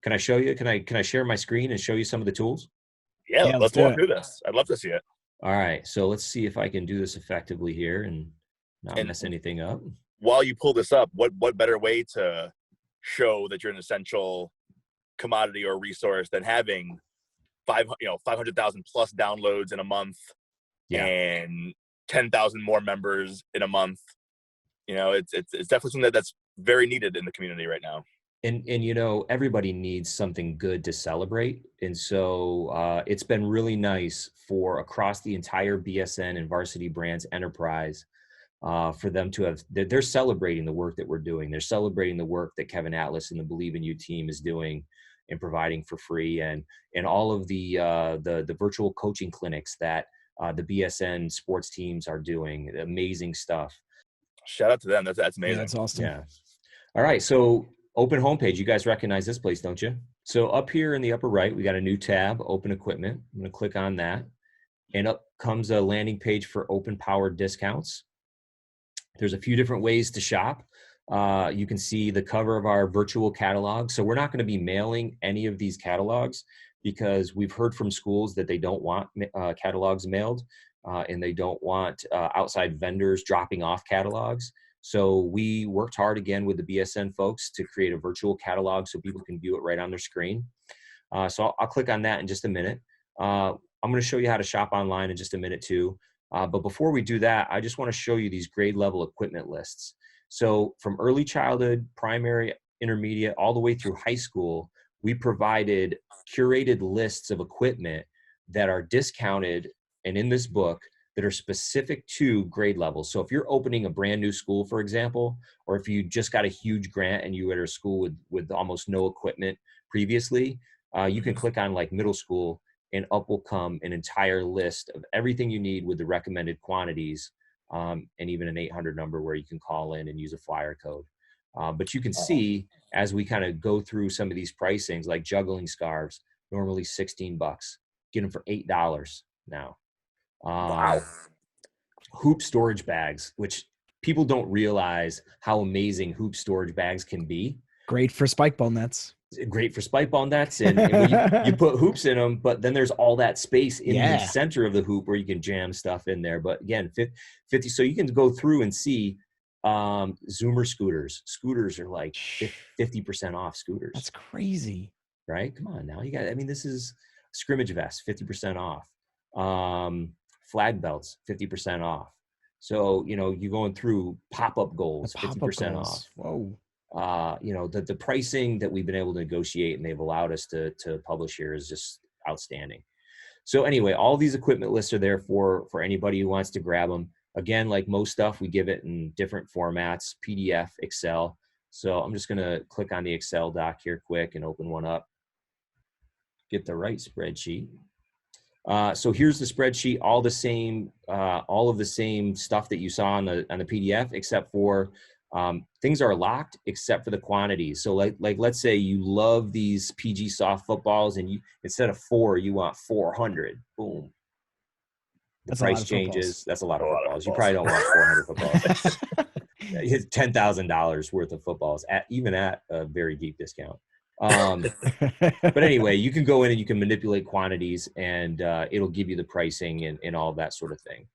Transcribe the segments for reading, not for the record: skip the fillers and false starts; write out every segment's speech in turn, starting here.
Can I show you? Can I share my screen and show you some of the tools? Yeah, Yeah, let's walk through this. I'd love to see it. All right. So let's see if I can do this effectively here and not And mess anything up. while you pull this up, what better way to show that you're an essential commodity or resource than having 500,000 plus downloads in a month and 10,000 more members in a month. It's definitely something that's very needed in the community right now. And everybody needs something good to celebrate. And so it's been really nice for across the entire BSN and Varsity Brands enterprise for them to have, they're celebrating the work that we're doing. They're celebrating the work that Kevin Atlas and the Believe in You team is doing and providing for free, and all of the virtual coaching clinics that the BSN sports teams are doing. Amazing stuff. Shout out to them. That's amazing. Yeah, that's awesome. Yeah. All right. So open homepage. You guys recognize this place, don't you? So up here in the upper right, we got a new tab, Open Equipment. I'm going to click on that. And up comes a landing page for Open Power discounts. There's a few different ways to shop. You can see the cover of our virtual catalog. So we're not going to be mailing any of these catalogs because we've heard from schools that they don't want catalogs mailed and they don't want outside vendors dropping off catalogs. So we worked hard again with the BSN folks to create a virtual catalog so people can view it right on their screen. So I'll click on that in just a minute. I'm going to show you how to shop online in just a minute too. But before we do that, I just want to show you these grade level equipment lists. So from early childhood, primary, intermediate, all the way through high school, we provided curated lists of equipment that are discounted and in this book that are specific to grade levels. So if you're opening a brand new school, for example, or if you just got a huge grant and you were at a school with almost no equipment previously, you can click on like middle school and up will come an entire list of everything you need with the recommended quantities and even an 800 number where you can call in and use a flyer code. But you can see as we kind of go through some of these pricings, like juggling scarves, normally 16 bucks, get them for $8 now. Wow. Hoop storage bags, which people don't realize how amazing hoop storage bags can be. Great for spike ball nets. Great for spike ball nets, and when you put hoops in them, but then there's all that space in the center of the hoop where you can jam stuff in there. But again, 50, so you can go through and see Zoomer scooters. Scooters are like 50% off scooters. That's crazy. Right? Come on now. This is scrimmage vests, 50% off. Flag belts, 50% off. So, you're going through pop-up goals, 50% off. Whoa. The pricing that we've been able to negotiate and they've allowed us to publish here is just outstanding. So anyway, all these equipment lists are there for anybody who wants to grab them. Again, like most stuff, we give it in different formats, PDF, Excel. So I'm just going to click on the Excel doc here quick and open one up. Get the right spreadsheet. So here's the spreadsheet, all of the same stuff that you saw on the PDF, except for things are locked except for the quantities. So like let's say you love these PG soft footballs and you instead of 4 you want 400. Boom. The price changes. That's a lot of footballs. You probably don't want 400 footballs. It's $10,000 worth of footballs even at a very deep discount. But anyway, you can go in and you can manipulate quantities and it'll give you the pricing and all that sort of thing.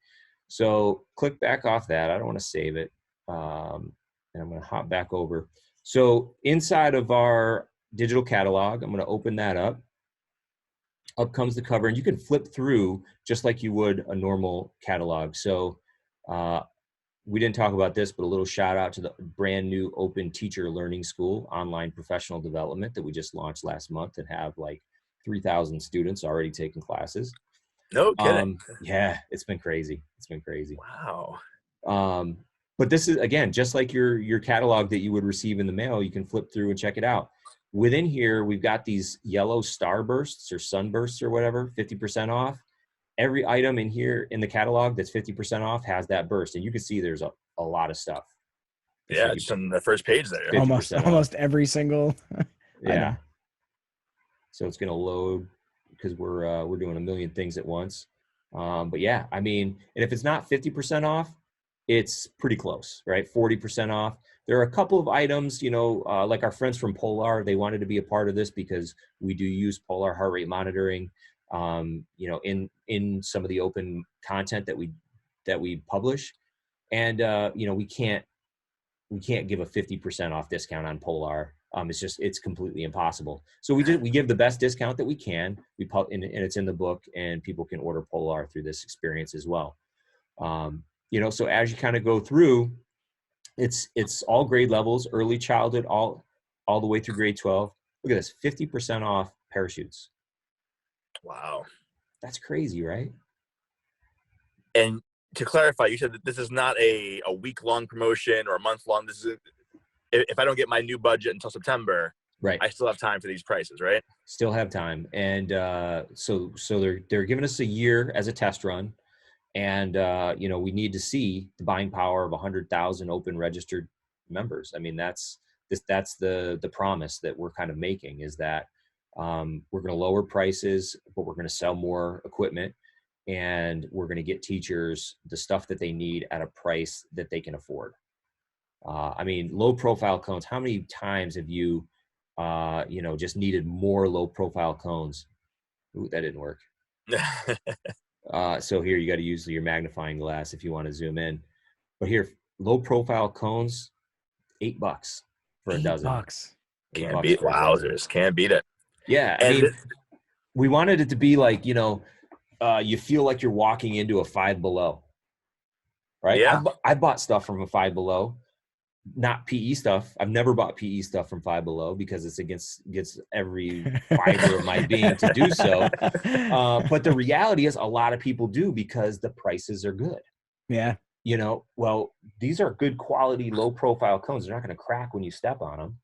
So click back off that. I don't want to save it. And I'm going to hop back over. So inside of our digital catalog, I'm going to open that up. Up comes the cover, and you can flip through just like you would a normal catalog. So we didn't talk about this, but a little shout out to the brand new Open Teacher Learning School online professional development that we just launched last month and have like 3,000 students already taking classes. No kidding. Yeah, it's been crazy. It's been crazy. Wow. But this is, again, just like your catalog that you would receive in the mail, you can flip through and check it out. Within here, we've got these yellow starbursts or sunbursts or whatever, 50% off. Every item in here in the catalog that's 50% off has that burst. And you can see there's a lot of stuff. Yeah, it's on the first page there. Almost every single item. So it's going to load because we're doing a million things at once. But yeah, and if it's not 50% off, it's pretty close, right? 40% off. There are a couple of items, like our friends from Polar, they wanted to be a part of this because we do use Polar heart rate monitoring, in some of the open content that we publish. And, we can't give a 50% off discount on Polar. It's completely impossible. So we give the best discount that we can. And it's in the book, and people can order Polar through this experience as well. So as you kind of go through, it's all grade levels, early childhood, all the way through grade 12. Look at this, 50% off parachutes. Wow. That's crazy, right? And to clarify, you said that this is not a week-long promotion or a month-long. This is if I don't get my new budget until September, Right. I still have time for these prices, right? Still have time. And so they're giving us a year as a test run. And, we need to see the buying power of 100,000 open registered members. I mean, that's the promise that we're kind of making, is that we're going to lower prices, but we're going to sell more equipment, and we're going to get teachers the stuff that they need at a price that they can afford. Low profile cones. How many times have you, just needed more low profile cones? Ooh, that didn't work. So here you got to use your magnifying glass if you want to zoom in. But here, low profile cones, $8 for a dozen. $8. Can't beat. Wowzers, can't beat it. Yeah, we wanted it to be like, you feel like you're walking into a Five Below, right? Yeah. I bought stuff from a Five Below, not PE stuff. I've never bought PE stuff from Five Below because it's against every fiber of my being to do so. But the reality is, a lot of people do because the prices are good. Yeah. Well, these are good quality, low profile cones. They're not going to crack when you step on them.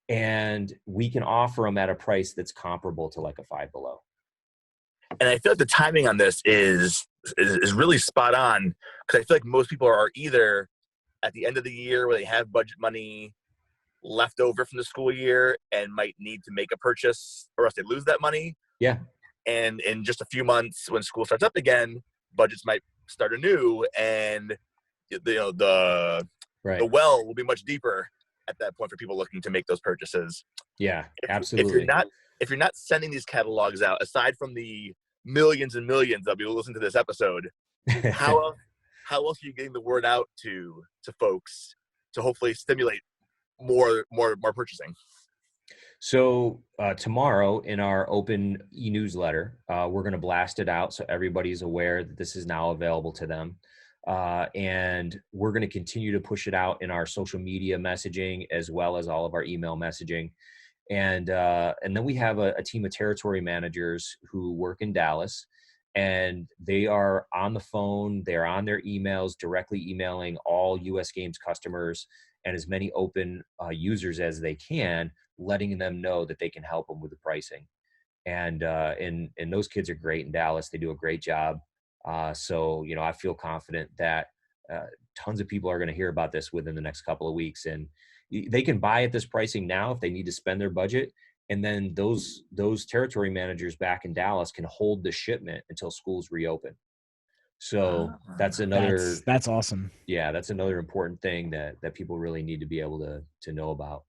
And we can offer them at a price that's comparable to like a Five Below. And I feel like the timing on this is really spot on, because I feel like most people are either at the end of the year where they have budget money left over from the school year and might need to make a purchase, or else they lose that money. Yeah. And in just a few months, when school starts up again, budgets might start anew, and the well will be much deeper at that point for people looking to make those purchases. Yeah, absolutely. If you're not sending these catalogs out, aside from the millions and millions that'll be listening to this episode, how else are you getting the word out to folks to hopefully stimulate more purchasing? So tomorrow in our open e-newsletter, we're going to blast it out so everybody's aware that this is now available to them. And we're going to continue to push it out in our social media messaging, as well as all of our email messaging. And then we have a team of territory managers who work in Dallas, and they are on the phone, they're on their emails, directly emailing all US Games customers and as many open users as they can, letting them know that they can help them with the pricing. And those kids are great in Dallas. They do a great job. So I feel confident that tons of people are going to hear about this within the next couple of weeks, and they can buy at this pricing now if they need to spend their budget. And then those territory managers back in Dallas can hold the shipment until schools reopen. So that's another, that's awesome. Yeah, that's another important thing that people really need to be able to know about.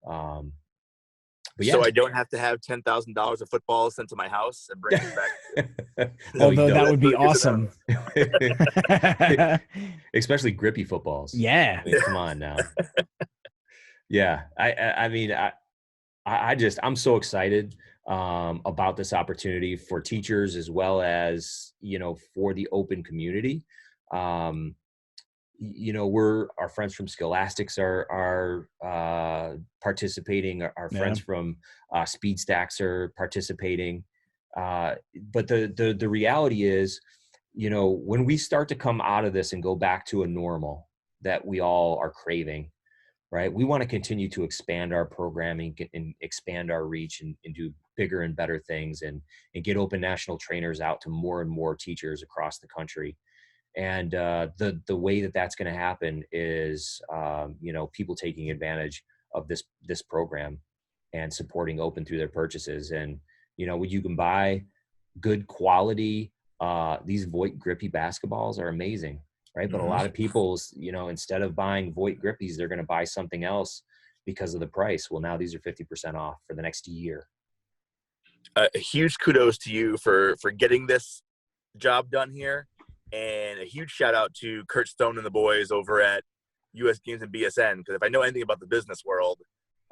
But yeah. So I don't have to have $10,000 of football sent to my house and bring it back. Although that would be awesome. Especially grippy footballs. Yeah. Come on now. Yeah. I'm so excited about this opportunity for teachers, as well as, for the open community. Our friends from Scholastics are participating. Our friends from SpeedStacks are participating. But the reality is, when we start to come out of this and go back to a normal that we all are craving, right? We want to continue to expand our programming and expand our reach and do bigger and better things, and get open national trainers out to more and more teachers across the country. And the way that's going to happen is, people taking advantage of this program and supporting open through their purchases. And, you can buy good quality, these Voigt grippy basketballs are amazing. right? But a lot of people, instead of buying Voight Grippies, they're going to buy something else because of the price. Well, now these are 50% off for the next year. A huge kudos to you for getting this job done here, and a huge shout out to Kurt Stone and the boys over at US Games and BSN, because if I know anything about the business world,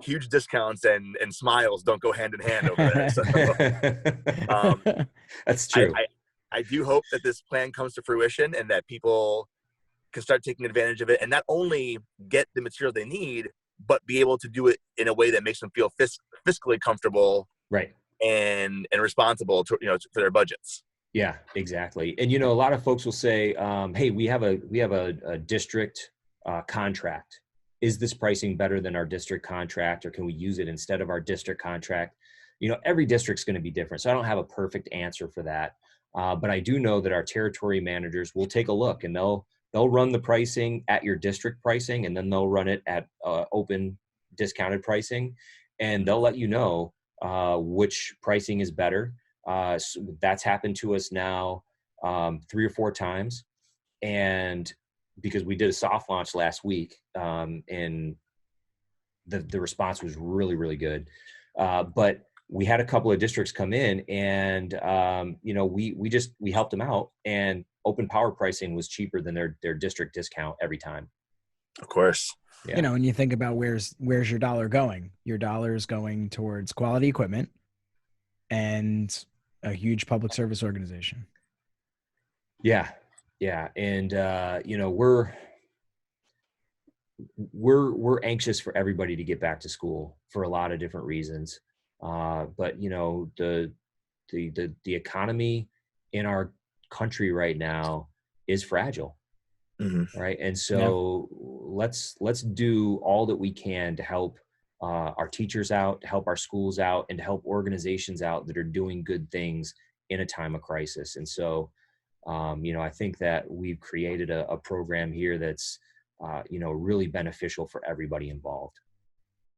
huge discounts and smiles don't go hand in hand over there. So That's true. I do hope that this plan comes to fruition and that people can start taking advantage of it, and not only get the material they need, but be able to do it in a way that makes them feel fiscally comfortable, right, and responsible to, for their budgets. Yeah, exactly. And a lot of folks will say, "Hey, we have a district contract. Is this pricing better than our district contract, or can we use it instead of our district contract?" Every district's going to be different, so I don't have a perfect answer for that. But I do know that our territory managers will take a look, and they'll run the pricing at your district pricing, and then they'll run it at open discounted pricing, and they'll let you know which pricing is better. So that's happened to us now 3 or 4 times, and because we did a soft launch last week, and the response was really, really good. But we had a couple of districts come in, and we helped them out, and open power pricing was cheaper than their district discount every time. Of course. Yeah. When you think about where's your dollar going, your dollar is going towards quality equipment and a huge public service organization. Yeah. And we're anxious for everybody to get back to school for a lot of different reasons. But the economy in our country right now is fragile. Right. And so let's do all that we can to help our teachers out, to help our schools out, and to help organizations out that are doing good things in a time of crisis. And so, I think that we've created a program here that's, really beneficial for everybody involved.